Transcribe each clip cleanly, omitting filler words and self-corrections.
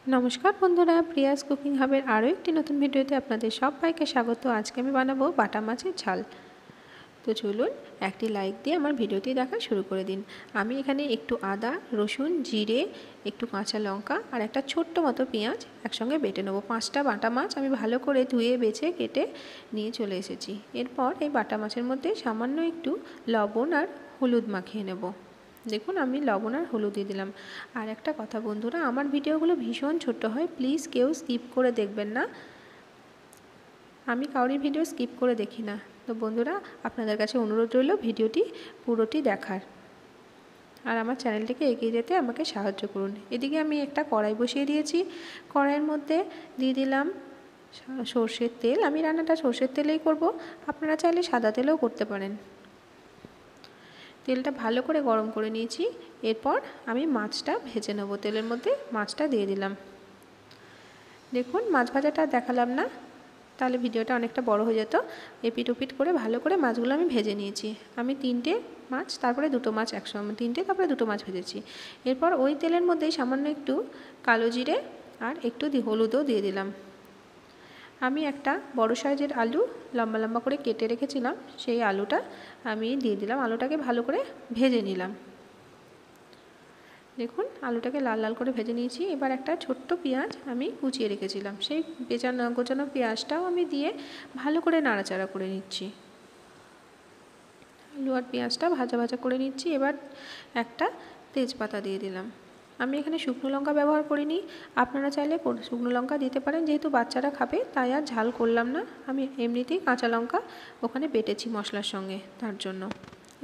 নমস্কার বন্ধুরা, Prius cooking হাবের আরও একটি নতুন ভিডিওতে আপনাদের সবাইকে স্বাগত। আজকে আমি বানাবো বাটা মাছের ঝাল। তো চলুন একটি লাইক দিয়ে আমার ভিডিওটি দেখা শুরু করে দিন। আমি এখানে একটু আদা, রসুন, জিরে, একটু কাঁচা লঙ্কা আর একটা ছোট্ট মতো পেঁয়াজ একসঙ্গে বেটে নেবো। 5টা বাটা মাছ আমি ভালো করে ধুয়ে বেছে কেটে নিয়ে চলে এসেছি। এরপর এই বাটা মাছের মধ্যে সামান্য একটু লবণ আর হলুদ মাখিয়ে নেব। দেখুন আমি লবণ আর হলুদ দিয়ে দিলাম। আর একটা কথা বন্ধুরা, আমার ভিডিওগুলো ভীষণ ছোট্ট হয়, প্লিজ কেউ স্কিপ করে দেখবেন না। আমি কারোর ভিডিও স্কিপ করে দেখি না। তো বন্ধুরা, আপনাদের কাছে অনুরোধ রইল ভিডিওটি পুরোটি দেখার, আর আমার চ্যানেলটিকে এগিয়ে যেতে আমাকে সাহায্য করুন। এদিকে আমি একটা কড়াই বসিয়ে দিয়েছি। কড়াইয়ের মধ্যে দিয়ে দিলাম সর্ষের তেল। আমি রান্নাটা সর্ষের তেলেই করব, আপনারা চাইলে সাদা তেলেও করতে পারেন। তেলটা ভালো করে গরম করে নিয়েছি। এরপর আমি মাছটা ভেজে নেব। তেলের মধ্যে মাছটা দিয়ে দিলাম। দেখুন মাছ ভাজাটা দেখালাম না, তাহলে ভিডিওটা অনেকটা বড় হয়ে যেত। এপিট ওপিট করে ভালো করে মাছগুলো আমি ভেজে নিয়েছি। আমি 3টে মাছ, তারপরে 2টো মাছ একসঙ্গে, 3টে তারপরে 2টো মাছ ভেজেছি। এরপর ওই তেলের মধ্যেই সামান্য একটু কালো জিরে আর একটু হলুদও দিয়ে দিলাম। আমি একটা বড় সাইজের আলু লম্বা লম্বা করে কেটে রেখেছিলাম, সেই আলুটা আমি দিয়ে দিলাম। আলুটাকে ভালো করে ভেজে নিলাম। দেখুন আলুটাকে লাল লাল করে ভেজে নিয়েছি। এবার একটা ছোট্ট পেঁয়াজ আমি কুচিয়ে রেখেছিলাম, সেই গোছানো পেঁয়াজটাও আমি দিয়ে ভালো করে নাড়াচাড়া করে নিচ্ছি। আলু আর পেঁয়াজটা ভাজা ভাজা করে নিচ্ছি। এবার একটা তেজপাতা দিয়ে দিলাম। আমি এখানে শুকনো লঙ্কা ব্যবহার করিনি, আপনারা চাইলে শুকনো লঙ্কা দিতে পারেন। যেহেতু বাচ্চারা খাবে তাই আর ঝাল করলাম না। আমি এমনিতেই কাঁচা লঙ্কা ওখানে বেটেছি মশলার সঙ্গে, তার জন্য।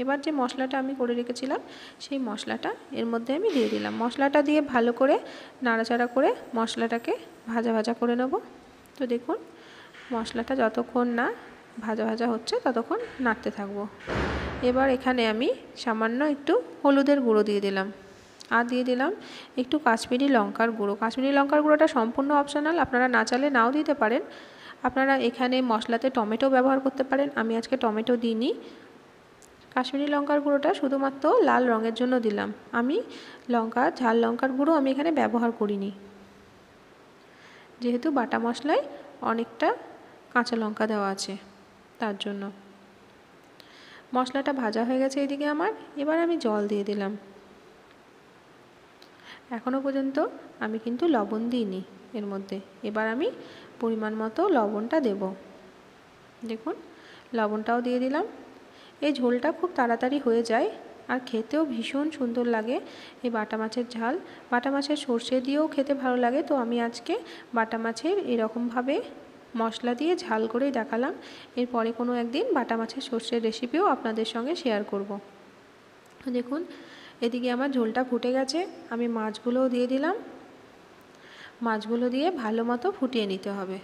এবার যে মশলাটা আমি করে রেখেছিলাম সেই মশলাটা এর মধ্যে আমি দিয়ে দিলাম। মশলাটা দিয়ে ভালো করে নাড়াচাড়া করে মশলাটাকে ভাজা ভাজা করে নেব। তো দেখুন মশলাটা যতক্ষণ না ভাজা ভাজা হচ্ছে ততক্ষণ নাড়তে থাকবো। এবার এখানে আমি সামান্য একটু হলুদের গুঁড়ো দিয়ে দিলাম, আর দিয়ে দিলাম একটু কাশ্মীরি লঙ্কার গুঁড়ো। কাশ্মীরি লঙ্কার গুঁড়োটা সম্পূর্ণ অপশনাল, আপনারা না চাইলে নাও দিতে পারেন। আপনারা এখানে মশলাতে টমেটো ব্যবহার করতে পারেন, আমি আজকে টমেটো দিইনি। কাশ্মীরি লঙ্কার গুঁড়োটা শুধুমাত্র লাল রঙের জন্য দিলাম। আমি ঝাল লঙ্কার গুঁড়ো আমি এখানে ব্যবহার করিনি, যেহেতু বাটা মশলায় অনেকটা কাঁচা লঙ্কা দেওয়া আছে, তার জন্য। মশলাটা ভাজা হয়ে গেছে এদিকে আমার। এবার আমি জল দিয়ে দিলাম। এখনও পর্যন্ত আমি কিন্তু লবণ দিইনি এর মধ্যে। এবার আমি পরিমাণ মতো লবণটা দেব। দেখুন লবণটাও দিয়ে দিলাম। এই ঝোলটা খুব তাড়াতাড়ি হয়ে যায় আর খেতেও ভীষণ সুন্দর লাগে। এই বাটা মাছের ঝাল বাটা মাছের সর্ষে দিয়েও খেতে ভালো লাগে। তো আমি আজকে বাটা মাছের এরকমভাবে মশলা দিয়ে ঝাল করেই দেখালাম। এরপরে কোনো একদিন বাটা মাছের সর্ষের রেসিপিও আপনাদের সঙ্গে শেয়ার করব। দেখুন এদিকে আমার ঝোলটা ফুটে গেছে। আমি মাছগুলোও দিয়ে দিলাম। মাছগুলো দিয়ে ভালো মতো ফুটিয়ে নিতে হবে।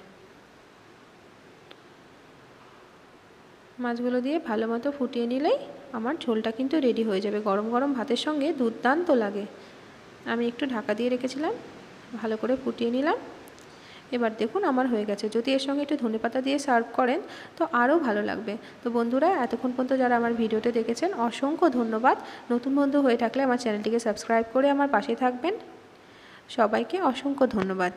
মাছগুলো দিয়ে ভালো মতো ফুটিয়ে নিলেই আমার ঝোলটা কিন্তু রেডি হয়ে যাবে। গরম গরম ভাতের সঙ্গে দুর্দান্ত লাগে। আমি একটু ঢাকা দিয়ে রেখেছিলাম, ভালো করে ফুটিয়ে নিলাম। এবার দেখুন আমার হয়ে গেছে। যদি এর সঙ্গে একটু ধনেপাতা দিয়ে সার্ভ করেন তো আরও ভালো লাগবে। তো বন্ধুরা, এতক্ষণ পর্যন্ত যারা আমার ভিডিওতে দেখেছেন অসংখ্য ধন্যবাদ। নতুন বন্ধু হয়ে থাকলে আমার চ্যানেলটিকে সাবস্ক্রাইব করে আমার পাশে থাকবেন। সবাইকে অসংখ্য ধন্যবাদ।